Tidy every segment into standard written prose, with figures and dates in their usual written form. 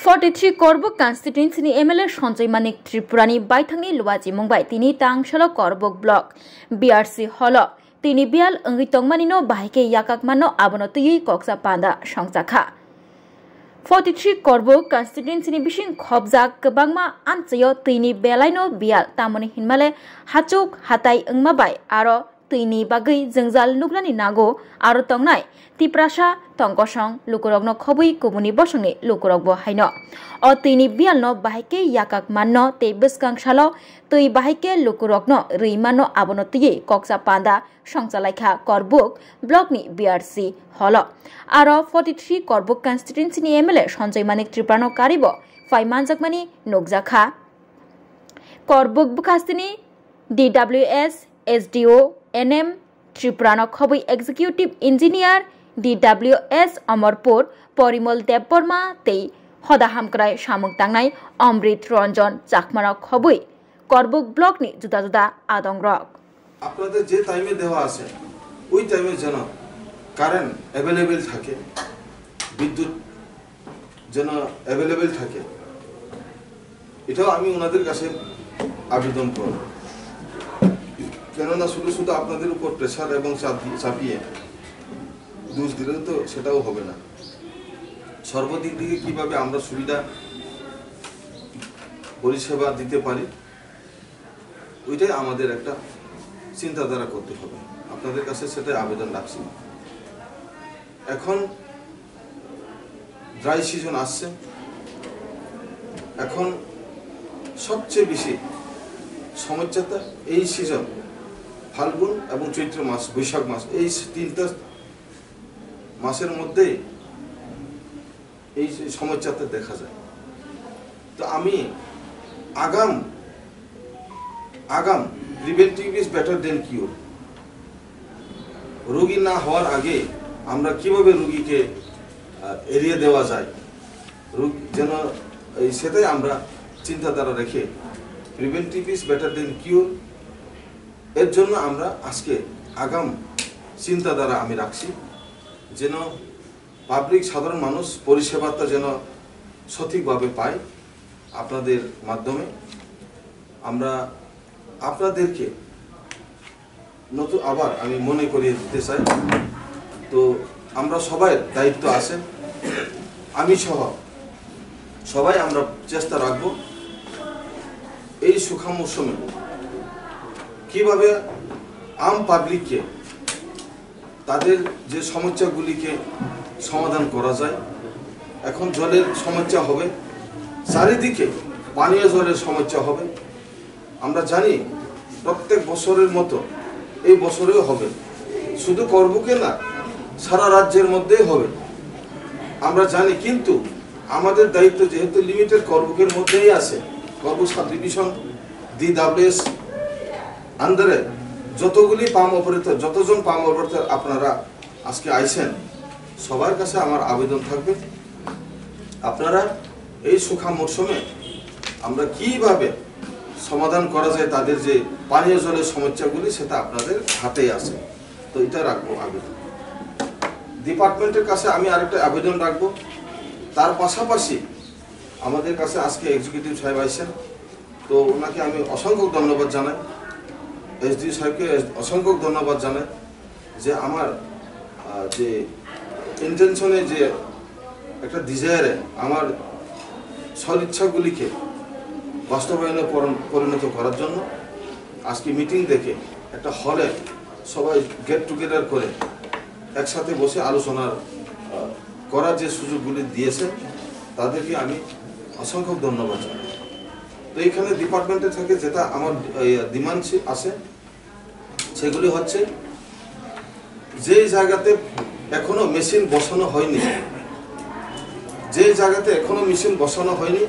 43 Korbuk constituency ni MLA Sanjay Manik Tripurani Baithangni Luwaji Mumbai tini Tangshalo Korbuk block BRC holo tini bial Tongmanino bahike yakakmano abonotui koksa panda songjakha 43 Korbuk constituency ni bising khobjak kebangma anchayo tini belaino bial tamoni hinmale hachuk hatai bai aro tini bagai jengjal nugrani nago aro tongnai tiprasa tongkosong lukurogno khobui kubuni bosongni lukurogbo haino o tini bialno bahike yakak manno te biskang salo tui bahike lukurogno rimanno abonotui koksa panda songchalaikha Korbuk block ni BRC holo aro 43 Korbuk constituency ni MLA Sanjay Manik Tripurano karibo faimanjakmani nokjakha Korbuk bukastini DWS SDO NM Tripurano khobui executive engineer DWS Amarpur Porimol Debborma tei hoda hamkrai samung tangnai Amrit Ranjan Chakmara khobui Korbuk block ni juda juda adong rok আপনাদের যে টাইমে দেওয়া আছে ওই টাইমে যেন current available থাকে বিদ্যুৎ যেন অ্যাভেলেবেল থাকে এটাও আমি ওনাদের কাছে আবেদন করব কেননা শুধু শুধু আপনাদের উপর প্রেসার এবং চাপিয়ে দোষ দিলে তো সেটাও হবে না সর্বদিক থেকে কিভাবে আমরা সুবিধা পরিষেবা দিতে পারি ওইটাই আমাদের একটা চিন্তাধারা করতে হবে আপনাদের কাছে সেটাই আবেদন রাখছি এখন ড্রাই সিজন আসছে এখন সবচেয়ে বেশি সমস্যাটা এই সিজন ফাল্গুন এবং চৈত্র মাস বৈশাখ মাস এই তিনটা মাসের মধ্যে এই সমস্যাটা দেখা যায় তো আমি আগাম প্রিভেন্টিভ ইজ বেটার দেন কিউর রোগী না হওয়ার আগে আমরা কিভাবে রোগীকে এড়িয়ে দেওয়া যায় যেন সেটাই আমরা চিন্তাধারা রেখে প্রিভেন্টিভ ইজ বেটার দেন কিউর এর জন্য আমরা আজকে আগাম চিন্তাধারা আমি রাখছি যেন পাবলিক সাধারণ মানুষ পরিষেবাটা যেন সঠিকভাবে পায় আপনাদের মাধ্যমে আমরা আপনাদেরকে নতুন আবার আমি মনে করিয়ে দিতে চাই তো আমরা সবাই দায়িত্ব আছে আমি সহ সবাই আমরা চেষ্টা রাখব এই সুখা মৌসুমে কিভাবে আম পাবলিককে তাদের যে সমস্যাগুলিকে সমাধান করা যায় এখন জলের সমস্যা হবে চারিদিকে পানীয় জলের সমস্যা হবে আমরা জানি প্রত্যেক বছরের মতো এই বছরেও হবে শুধু করবুকে না সারা রাজ্যের মধ্যেই হবে আমরা জানি কিন্তু আমাদের দায়িত্ব যেহেতু লিমিটেড করবুকের মধ্যেই আছে করবুক সাব ডিভিশন DWS আন্ডারে যতগুলি পাম অপারেটর যতজন পাম অপারেটর আপনারা আজকে আইছেন সবার কাছে আমার আবেদন থাকবে আপনারা এই সুখা মৌসুমে আমরা কিভাবে সমাধান করা যায় তাদের যে পানীয় জলের সমস্যাগুলি সেটা আপনাদের হাতেই আছে তো এটা রাখবো আবেদন ডিপার্টমেন্টের কাছে আমি আরেকটা আবেদন রাখবো তার পাশাপাশি আমাদের কাছে আজকে এক্সিকিউটিভ সাহেব আইছেন তো ওনাকে আমি অসংখ্য ধন্যবাদ জানাই এসডি সাহেবকে অসংখ্য ধন্যবাদ জানাই যে আমার যে ইন্টেনশনে যে একটা ডিজায়ারে আমার সদিচ্ছাগুলিকে বাস্তবায়নে পরিণত করার জন্য আজকে মিটিং দেখে একটা হলে সবাই গেট টুগেদার করে একসাথে বসে আলোচনার করার যে সুযোগগুলি দিয়েছে তাদেরকে আমি অসংখ্য ধন্যবাদ জানাই তো এখানে ডিপার্টমেন্টে থেকে যেটা আমার ডিমান্ড আছে সেগুলি হচ্ছে যে জায়গাতে এখনো মেশিন বসানো হয়নি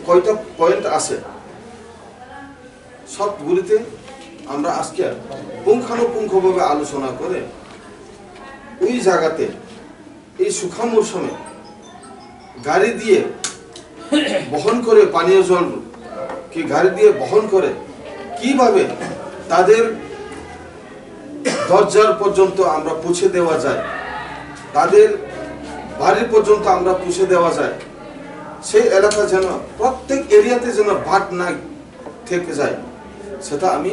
কয়টা পয়েন্ট আছে সবগুলিতে আমরা আজকে পুঙ্খানুপুঙ্খভাবে আলোচনা করে ওই জায়গাতে এই সুখা মৌসুমে গাড়ি দিয়ে বহন করে পানীয় জল কি গাড়ি দিয়ে বহন করে কিভাবে তাদের দরজার পর্যন্ত আমরা পৌঁছে দেওয়া যায় তাদের বাড়ি পর্যন্ত আমরা পৌঁছে দেওয়া যায়, সেই এলাকা যেন প্রত্যেক এরিয়াতে যেন ভাট না থেকে যায়, সেটা আমি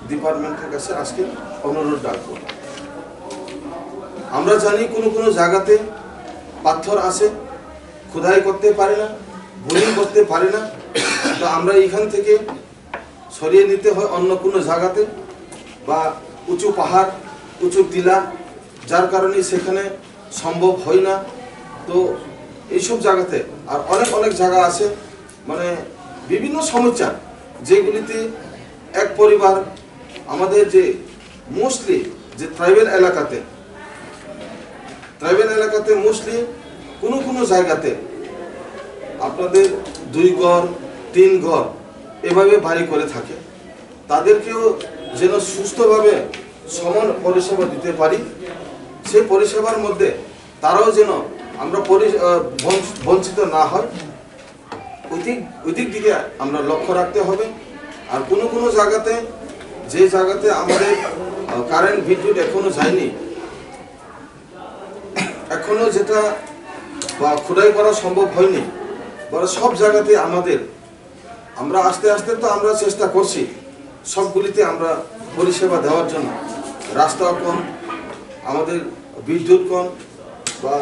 ডিপার্টমেন্টের কাছে আজকে অনুরোধ রাখবো। আমরা জানি কোনো কোনো জায়গাতে পাথর আছে, খোদাই করতে পারে না, বোরিং করতে পারে না, তো আমরা এখান থেকে সরিয়ে নিতে হয় অন্য কোনো জায়গাতে, বা উঁচু পাহাড়, উঁচু টিলা, যার কারণে সেখানে সম্ভব হয় না। তো এইসব জায়গাতে আর অনেক অনেক জায়গা আছে, মানে বিভিন্ন সমস্যা, যেগুলিতে এক পরিবার আমাদের যে মোস্টলি যে ট্রাইবেল এলাকাতে মোস্টলি কোনো কোনো জায়গাতে আপনাদের 2 ঘর 3 ঘর এভাবে বাড়ি করে থাকে। তাদেরকেও যেন সুস্থভাবে সমান পরিষেবা দিতে পারি, সেই পরিষেবার মধ্যে তারাও যেন আমরা বঞ্চিত না হয়, ওই দিক দিকে আমরা লক্ষ্য রাখতে হবে। আর কোনো কোনো জায়গাতে, যে জায়গাতে আমাদের কারেন্ট বিদ্যুৎ এখনো যায়নি, এখনো যেটা বা খোদাই করা সম্ভব হয়নি, বড় সব জায়গাতে আমরা আস্তে আস্তে তো আমরা চেষ্টা করছি সবগুলিতে আমরা পরিষেবা দেওয়ার জন্য। রাস্তা কোন, আমাদের বিদ্যুৎ কোন, বা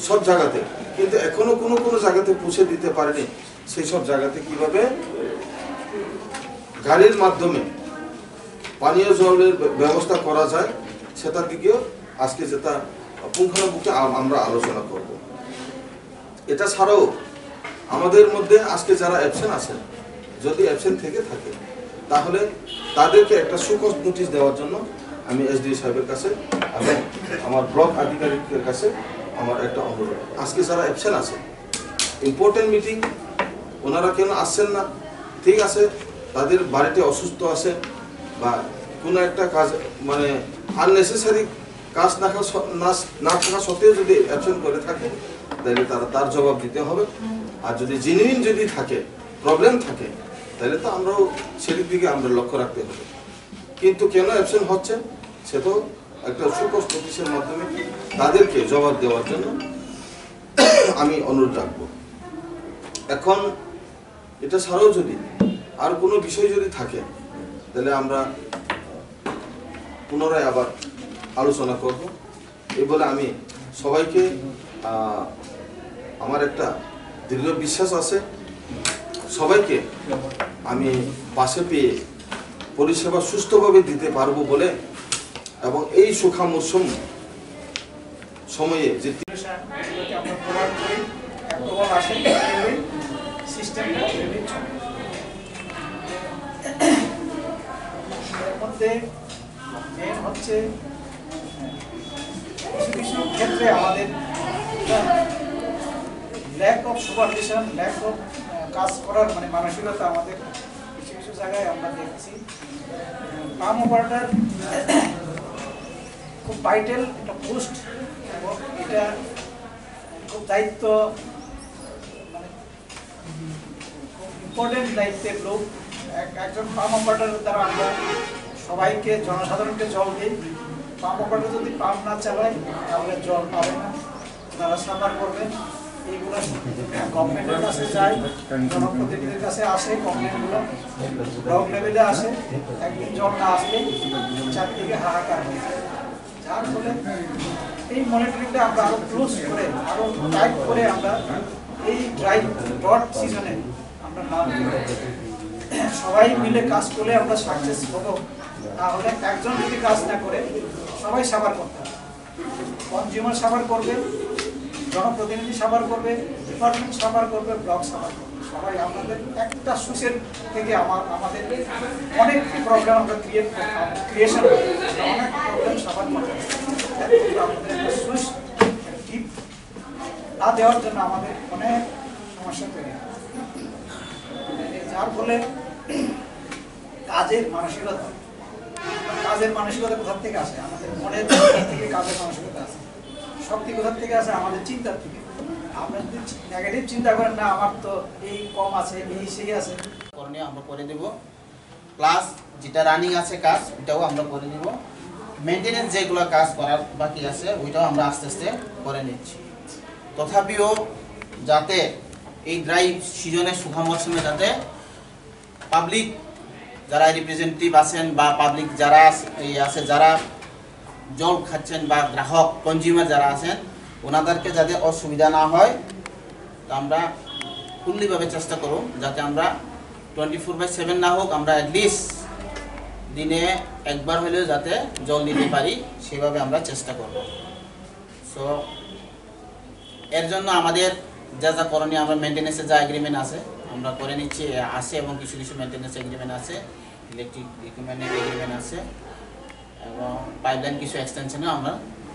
সব জায়গাতে, কিন্তু এখনো কোনো কোনো জায়গাতে পৌঁছে দিতে পারেনি। সেই সব জায়গাতে কিভাবে গাড়ির মাধ্যমে পানীয় জলের ব্যবস্থা করা যায়, সেটার দিকেও আজকে যেটা পুঙ্খানুপুঙ্খে আমরা আলোচনা করব। এটা ছাড়াও আমাদের মধ্যে আজকে যারা অ্যাবসেন্ট আছেন, যদি অ্যাবসেন্ট থেকে থাকে, তাহলে তাদেরকে একটা সুকস নোটিশ দেওয়ার জন্য আমি এসডি সাহেবের কাছে এবং আমার ব্লক আধিকারিকের কাছে আমার একটা অনুরোধ। আজকে যারা অ্যাবসেন্ট আছে, ইম্পর্টেন্ট মিটিং, ওনারা কেন আসছেন না? ঠিক আছে, তাদের বাড়িতে অসুস্থ আছে বা কোনো একটা কাজ, মানে আননেসেসারি কাজ না থাকা সত্ত্বেও যদি অ্যাবসেন্ট করে থাকে, তাহলে তার জবাব দিতে হবে। আর যদি জেনুইন যদি থাকে, প্রবলেম থাকে, তাহলে তো আমরাও সেদিক দিকে আমরা লক্ষ্য রাখতে হবে। কিন্তু কেন অ্যাবসেন্ট হচ্ছে, সেটাও একটা সুকস নোটিশের মাধ্যমে তাদেরকে জবাব দেওয়ার জন্য আমি অনুরোধ রাখব। এখন এটা ছাড়াও যদি আর কোনো বিষয় যদি থাকে, তাহলে আমরা পুনরায় আবার আলোচনা করব। এই বলে আমি সবাইকে, আমার একটা দৃঢ় বিশ্বাস আছে, সবাইকে আমি পাশে পেয়ে পরিষেবা সুস্থভাবে দিতে পারবো বলে, এবং এই সুখা মৌসুম সময়ে যে হচ্ছে কিছু কিছু ক্ষেত্রে আমাদের lack of supervision, lack of কাজ করার মানে মানসিকতা আমাদের কিছু কিছু জায়গায় আমরা দেখছি। পাম অপারেটর খুব ভাইটাল একটা পোস্ট, এবং এটা খুব দায়িত্ব, মানে খুব ইম্পর্টেন্ট দায়িত্বের লোক। একজন পাম অপারেটরের দ্বারা আমরা সবাইকে, জনসাধারণকে জল দিই। পাম্প অপারেটর যদি পাম্প না চালায়, তাহলে জল পাবে না, তারা সাফার করবেন। এইগুলো গভর্নমেন্টের কাছে যায়, জনপ্রতিনিধির কাছে আসে, কমপ্লেনগুলো ব্লক লেভেলে আসে। একদিন জল না আসলে চারদিকে হাহাকার হয়ে যায়। যার ফলে এই মনিটরিংটা আমরা আরো ক্লোজ করে, আরো টাইট করে আমরা এই ড্রাই ডট সিজনে আমরা না সবাই মিলে কাজ করলে আমরা সাকসেস হবো। তাহলে একজন যদি কাজ না করে, সবাই সাফার করতে হবে। কনজিউমার সাফার করবে, জনপ্রতিনিধি সাফার করবে, ডিপার্টমেন্ট সাফার করবে, ব্লক সাফার করবে। সবাই আপনাদের একটা সুইচের থেকে আমাদের অনেক প্রবলেম আমরা ক্রিয়েশন অনেক প্রবলেম সাফার করতে হবে। আমাদের একটা সুইচ টিপ না দেওয়ার জন্য আমাদের অনেক সমস্যা তৈরি হয়। যার ফলে কাজের মানসিকতা কোথা থেকে আসে? আমাদের মনের থেকে কাজের মানসিকতা আসে। শক্তি কোথা থেকে আসে? আমাদের চিন্তার থেকে। আমরা যদি নেগেটিভ চিন্তা করেন, না আমার তো এই কম আছে, এই সেই আছে, করণীয় আমরা করে দেব। প্লাস যেটা রানিং আছে কাজ, ওটাও আমরা করে দেব। মেনটেনেন্স যেগুলো কাজ করার বাকি আছে, ওইটাও আমরা আস্তে আস্তে করে নিচ্ছি। তথাপিও যাতে এই ড্রাই সিজনে শুভা মৌসুমে যাতে পাবলিক যারা রিপ্রেজেন্টেটিভ আছেন বা পাবলিক যারা আছে যারা জল খাচ্ছেন বা গ্রাহক কনজিউমার যারা আছেন ওনাদেরকে যাতে অসুবিধা না হয়, তো আমরা ফুল্লিভাবে চেষ্টা করব যাতে আমরা 24/7 না হোক, আমরা অ্যাটলিস্ট দিনে একবার হলেও যাতে জল দিতে পারি সেভাবে আমরা চেষ্টা করব। সো এর জন্য আমাদের যা যা করণীয়, আমরা মেনটেন্যান্সের যা এগ্রিমেন্ট আছে আমরা করে নিচ্ছি আছে, এবং কিছু কিছু মেনটেন্যান্স এগ্রিমেন্ট আছে, ইলেকট্রিক ইকুইপমেন্টের এগ্রিমেন্ট আছে, এবং পাইপলাইন কিছু এক্সটেনশনেও আমরা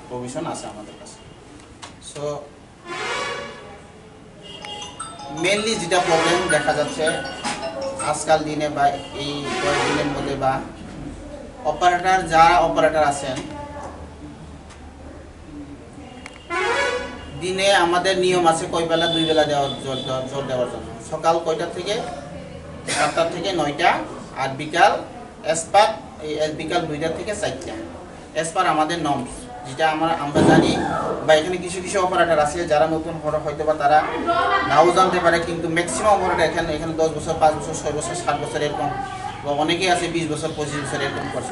প্রভিশন আছে আমাদের কাছে। সো মেনলি যেটা প্রবলেম দেখা যাচ্ছে আজকাল দিনে বা এই কয়েকদিনের মধ্যে, বা যারা অপারেটর আছেন, দিনে আমাদের নিয়ম আছে কয় বেলা 2 বেলা জল দেওয়ার জন্য। সকাল কয়টা থেকে 7টা থেকে 9টা, আর বিকাল বিকাল 2টা থেকে 4টা, এসপার আমাদের নর্মস যেটা আমরা জানি। বা এখানে কিছু কিছু অপারেটর আছে যারা নতুন হয়তো বা তারা নাও জানতে পারে, কিন্তু ম্যাক্সিমাম অপারেটর এখানে 10 বছর, 5 বছর, 6 বছর, 7 বছর এরকম, বা অনেকেই আছে 20 বছর, 25 বছর এরকম করছে।